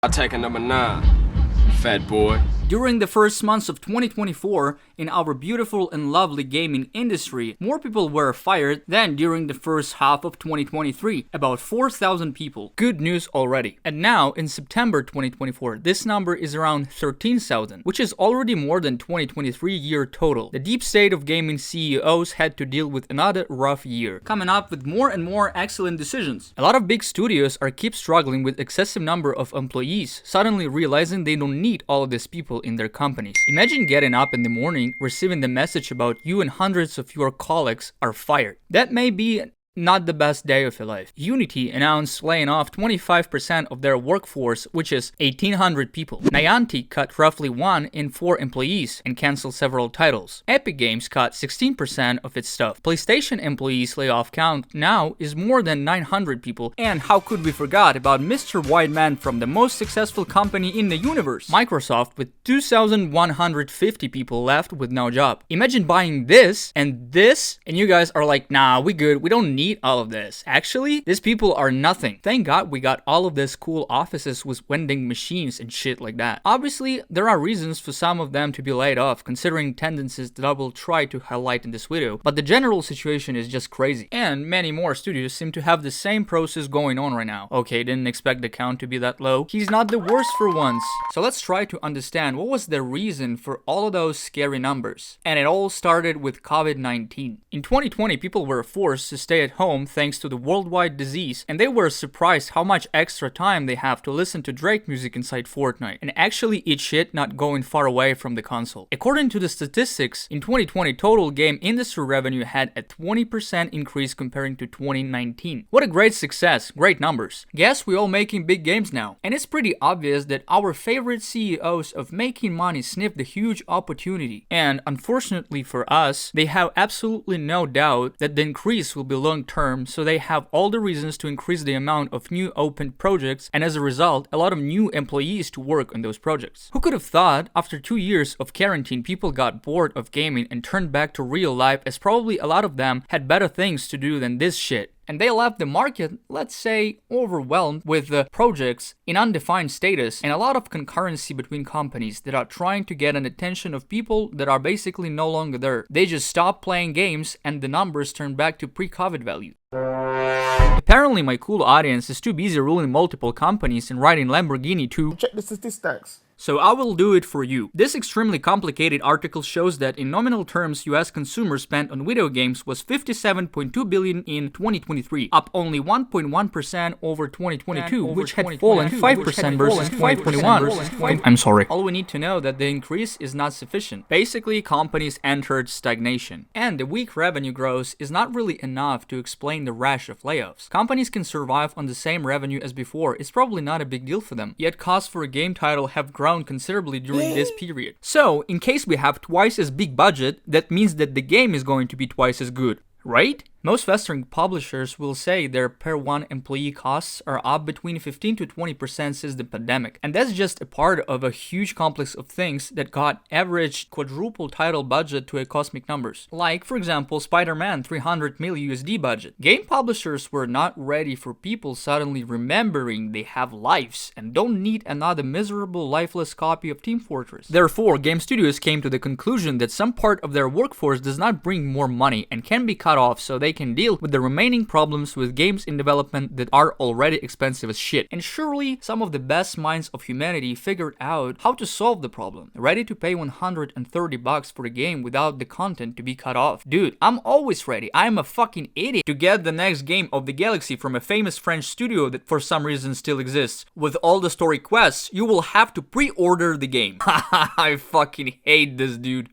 I take a number 9, fat boy. During the first months of 2024, in our beautiful and lovely gaming industry, more people were fired than during the first half of 2023, about 4,000 people. Good news already. And now, in September 2024, this number is around 13,000, which is already more than 2023 year total. The deep state of gaming CEOs had to deal with another rough year, coming up with more and more excellent decisions. A lot of big studios are keep struggling with excessive number of employees, suddenly realizing they don't need all of these people in their companies. Imagine getting up in the morning, receiving the message about you and hundreds of your colleagues are fired. That may be not the best day of your life. Unity announced laying off 25% of their workforce, which is 1,800 people. Niantic cut roughly 1 in 4 employees and canceled several titles. Epic Games cut 16% of its staff. PlayStation employees layoff count now is more than 900 people. And how could we forget about Mr. White Man from the most successful company in the universe, Microsoft, with 2,150 people left with no job. Imagine buying this, and you guys are like, nah, we good, we don't need all of this. Actually, these people are nothing. Thank God we got all of these cool offices with vending machines and shit like that. Obviously, there are reasons for some of them to be laid off, considering tendencies that I will try to highlight in this video, but the general situation is just crazy. And many more studios seem to have the same process going on right now. Okay, didn't expect the count to be that low. He's not the worst for once. So let's try to understand what was the reason for all of those scary numbers. And it all started with COVID-19. In 2020, people were forced to stay at home thanks to the worldwide disease, and they were surprised how much extra time they have to listen to Drake music inside Fortnite and actually eat shit not going far away from the console. According to the statistics, in 2020 total game industry revenue had a 20% increase comparing to 2019. What a great success, great numbers. Guess we're all making big games now. And it's pretty obvious that our favorite CEOs of making money sniffed the huge opportunity. And unfortunately for us, they have absolutely no doubt that the increase will be long term, so they have all the reasons to increase the amount of new open projects, and as a result, a lot of new employees to work on those projects. Who could have thought after 2 years of quarantine, people got bored of gaming and turned back to real life, as probably a lot of them had better things to do than this shit. And they left the market, let's say, overwhelmed with the projects in undefined status and a lot of concurrency between companies that are trying to get an attention of people that are basically no longer there. They just stop playing games and the numbers turn back to pre-COVID value. Apparently my cool audience is too busy ruling multiple companies and riding Lamborghini to check the statistics. So I will do it for you. This extremely complicated article shows that in nominal terms, US consumers spent on video games was $57.2 billion in 2023, up only 1.1% over 2022, which had fallen 5% versus 2021. I'm sorry. All we need to know that the increase is not sufficient. Basically, companies entered stagnation. And the weak revenue growth is not really enough to explain the rash of layoffs. Companies can survive on the same revenue as before. It's probably not a big deal for them. Yet costs for a game title have grown considerably during this period. So, in case we have twice as big budget, that means that the game is going to be twice as good, right? Most Western publishers will say their per one employee costs are up between 15 to 20% since the pandemic. And that's just a part of a huge complex of things that got average quadruple title budget to a cosmic numbers. Like, for example, Spider-Man 300 mil USD budget. Game publishers were not ready for people suddenly remembering they have lives and don't need another miserable lifeless copy of Team Fortress. Therefore, game studios came to the conclusion that some part of their workforce does not bring more money and can be cut off so they can deal with the remaining problems with games in development that are already expensive as shit. And surely some of the best minds of humanity figured out how to solve the problem. Ready to pay $130 for a game without the content to be cut off. Dude, I'm always ready. I'm a fucking idiot to get the next game of the galaxy from a famous French studio that for some reason still exists. With all the story quests, you will have to pre-order the game. I fucking hate this, dude.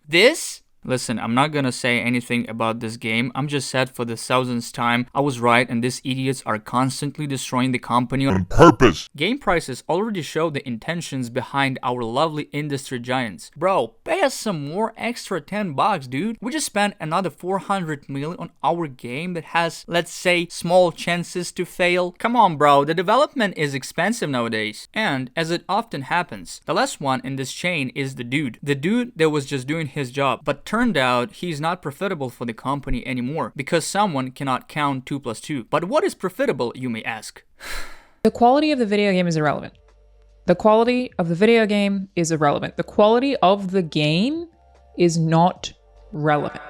Listen, I'm not gonna say anything about this game. I'm just sad for the thousandth time. I was right, and these idiots are constantly destroying the company on purpose. Game prices already show the intentions behind our lovely industry giants. Bro, pay us some more extra $10, dude. We just spent another 400 million on our game that has, let's say, small chances to fail. Come on, bro. The development is expensive nowadays. And as it often happens, the last one in this chain is the dude. The dude that was just doing his job, but turned out he's not profitable for the company anymore because someone cannot count 2 plus 2. But what is profitable, you may ask? The quality of the video game is irrelevant. The quality of the video game is irrelevant. The quality of the game is not relevant.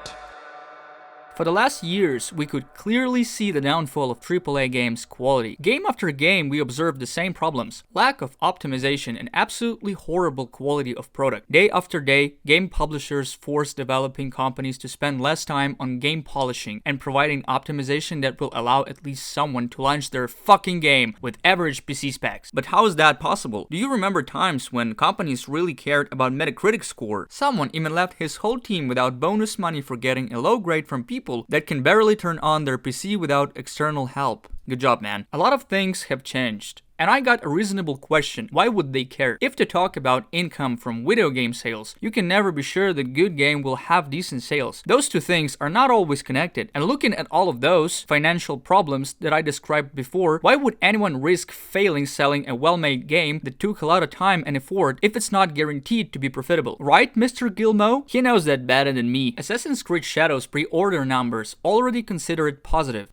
For the last years, we could clearly see the downfall of AAA games' quality. Game after game, we observed the same problems. Lack of optimization and absolutely horrible quality of product. Day after day, game publishers force developing companies to spend less time on game polishing and providing optimization that will allow at least someone to launch their fucking game with average PC specs. But how is that possible? Do you remember times when companies really cared about Metacritic score? Someone even left his whole team without bonus money for getting a low grade from people that can barely turn on their PC without external help. Good job, man. A lot of things have changed. And I got a reasonable question, why would they care? If to talk about income from video game sales, you can never be sure the good game will have decent sales. Those two things are not always connected. And looking at all of those financial problems that I described before, why would anyone risk failing selling a well-made game that took a lot of time and effort if it's not guaranteed to be profitable? Right, Mr. Gilmo? He knows that better than me. Assassin's Creed Shadows pre-order numbers already consider it positive.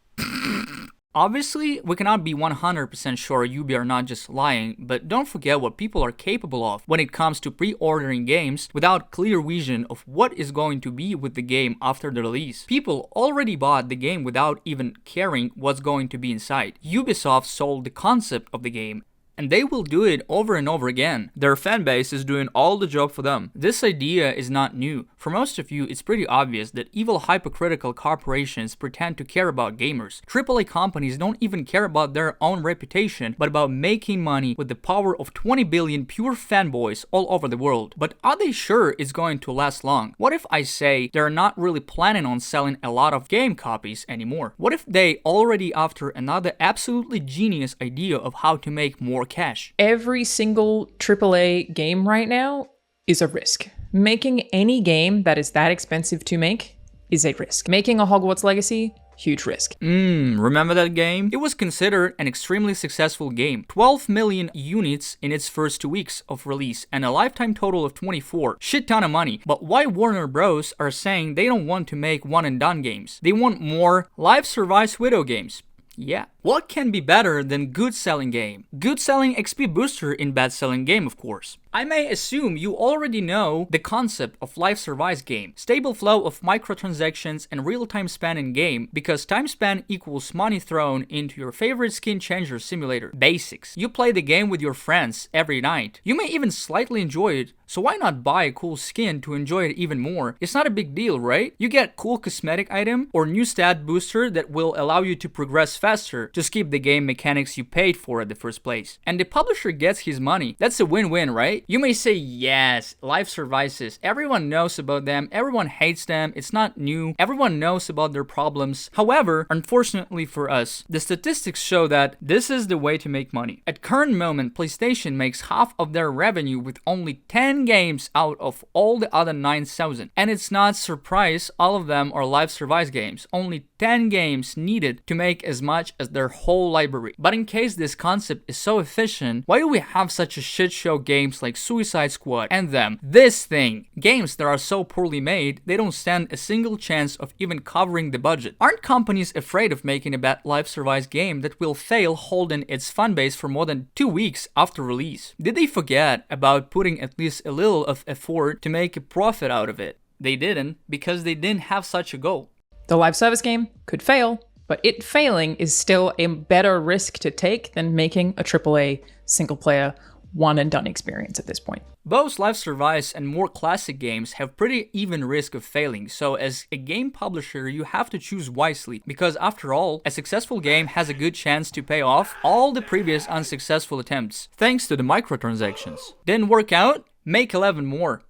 Obviously, we cannot be 100% sure Ubi are not just lying, but don't forget what people are capable of when it comes to pre-ordering games without clear vision of what is going to be with the game after the release. People already bought the game without even caring what's going to be inside. Ubisoft sold the concept of the game, and they will do it over and over again. Their fanbase is doing all the job for them. This idea is not new. For most of you, it's pretty obvious that evil hypocritical corporations pretend to care about gamers. AAA companies don't even care about their own reputation, but about making money with the power of 20 billion pure fanboys all over the world. But are they sure it's going to last long? What if I say they're not really planning on selling a lot of game copies anymore? What if they already after another absolutely genius idea of how to make more cash? Every single AAA game right now is a risk. Making any game that is that expensive to make is a risk. Making a Hogwarts Legacy, huge risk. Remember that game? It was considered an extremely successful game. 12 million units in its first 2 weeks of release and a lifetime total of 24. Shit ton of money. But why Warner Bros. Are saying they don't want to make one and done games? They want more Life Survives Widow games. Yeah. What can be better than good selling game? Good selling XP booster in bad selling game, of course. I may assume you already know the concept of Life Survives game. Stable flow of microtransactions and real-time span in game, because time span equals money thrown into your favorite skin changer simulator. Basics. You play the game with your friends every night. You may even slightly enjoy it, so why not buy a cool skin to enjoy it even more? It's not a big deal, right? You get cool cosmetic item or new stat booster that will allow you to progress faster to skip the game mechanics you paid for at the first place. And the publisher gets his money. That's a win-win, right? You may say, yes, Life Survives. Everyone knows about them. Everyone hates them. It's not new. Everyone knows about their problems. However, unfortunately for us, the statistics show that this is the way to make money. At current moment, PlayStation makes half of their revenue with only 10 games out of all the other 9,000. And it's not surprise all of them are Life Survives games. Only 10 games needed to make as much as their whole library. But in case this concept is so efficient, why do we have such a shit show games like Suicide Squad and them? This thing. Games that are so poorly made, they don't stand a single chance of even covering the budget. Aren't companies afraid of making a bad Life Survives game that will fail holding its fanbase for more than 2 weeks after release? Did they forget about putting at least a little of effort to make a profit out of it? They didn't, because they didn't have such a goal. The live service game could fail, but it failing is still a better risk to take than making a AAA single-player one-and-done experience at this point. Both Life Survives and more classic games have pretty even risk of failing, so as a game publisher you have to choose wisely, because after all, a successful game has a good chance to pay off all the previous unsuccessful attempts, thanks to the microtransactions. Didn't work out? Make 11 more.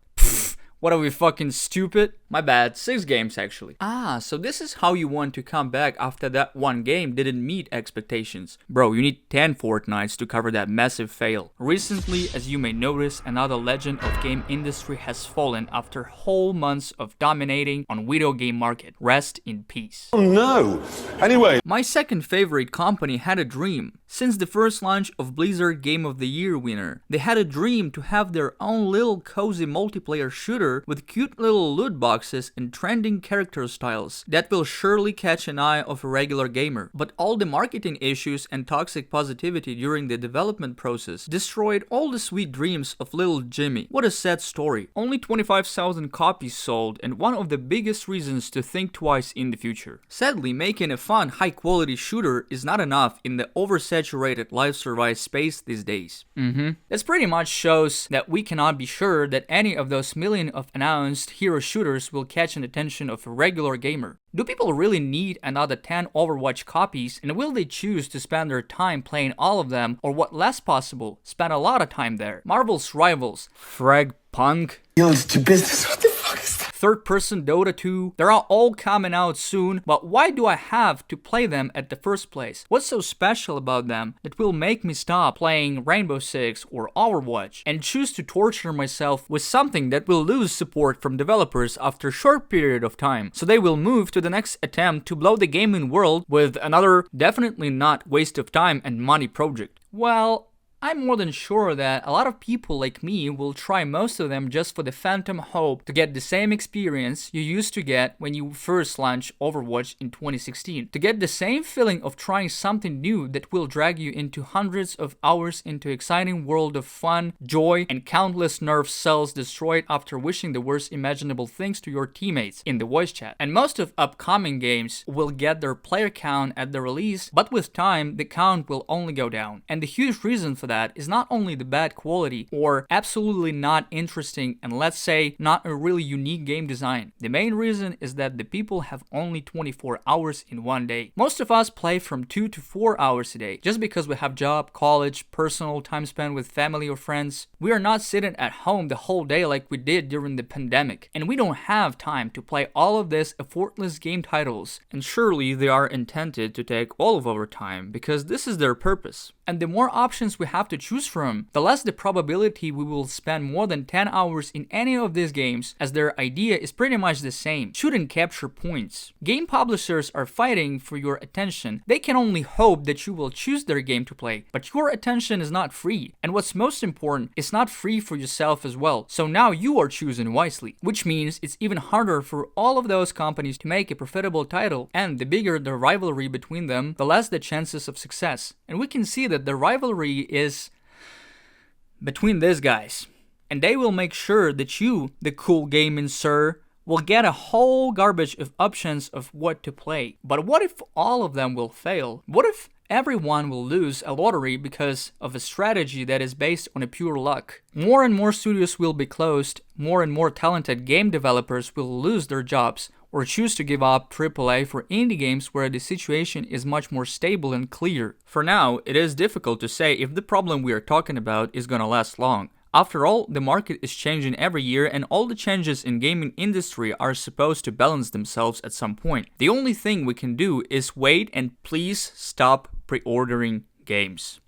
What are we, fucking stupid? My bad, 6 games actually. So this is how you want to come back after that one game didn't meet expectations. Bro, you need 10 fortnights to cover that massive fail. Recently, as you may notice, another legend of game industry has fallen after whole months of dominating on video game market. Rest in peace. Oh no! Anyway. My second favorite company had a dream. Since the first launch of Blizzard Game of the Year winner, they had a dream to have their own little cozy multiplayer shooter shooter with cute little loot boxes and trending character styles that will surely catch an eye of a regular gamer. But all the marketing issues and toxic positivity during the development process destroyed all the sweet dreams of little Jimmy. What a sad story. Only 25,000 copies sold, and one of the biggest reasons to think twice in the future. Sadly, making a fun, high-quality shooter is not enough in the oversaturated live survive space these days. This pretty much shows that we cannot be sure that any of those million of announced hero shooters will catch an attention of a regular gamer. Do people really need another 10 Overwatch copies, and will they choose to spend their time playing all of them, or what less possible, spend a lot of time there? Marvel's rivals, Fragpunk, to business. What the fuck is that? third-person Dota 2, they're all coming out soon, but why do I have to play them at the first place? What's so special about them that will make me stop playing Rainbow Six or Overwatch and choose to torture myself with something that will lose support from developers after a short period of time, so they will move to the next attempt to blow the gaming world with another definitely not waste of time and money project? Well, I'm more than sure that a lot of people like me will try most of them just for the phantom hope to get the same experience you used to get when you first launched Overwatch in 2016. To get the same feeling of trying something new that will drag you into hundreds of hours into exciting world of fun, joy, and countless nerve cells destroyed after wishing the worst imaginable things to your teammates in the voice chat. And most of upcoming games will get their player count at the release, but with time, the count will only go down. And the huge reason for that is not only the bad quality or absolutely not interesting and let's say not a really unique game design. The main reason is that the people have only 24 hours in one day. Most of us play from 2 to 4 hours a day just because we have job, college, personal time spent with family or friends. We are not sitting at home the whole day like we did during the pandemic, and we don't have time to play all of these effortless game titles, and surely they are intended to take all of our time because this is their purpose. And the more options we have to choose from, the less the probability we will spend more than 10 hours in any of these games, as their idea is pretty much the same: shoot and capture points. Game publishers are fighting for your attention. They can only hope that you will choose their game to play, but your attention is not free. And what's most important, it's not free for yourself as well. So now you are choosing wisely, which means it's even harder for all of those companies to make a profitable title, and the bigger the rivalry between them, the less the chances of success. And we can see that the rivalry is between these guys, and they will make sure that you, the cool gaming sir, will get a whole garbage of options of what to play. But what if all of them will fail? What if everyone will lose a lottery because of a strategy that is based on a pure luck? More and more studios will be closed, more and more talented game developers will lose their jobs, or choose to give up AAA for indie games where the situation is much more stable and clear. For now, it is difficult to say if the problem we are talking about is gonna last long. After all, the market is changing every year, and all the changes in gaming industry are supposed to balance themselves at some point. The only thing we can do is wait and please stop pre-ordering games.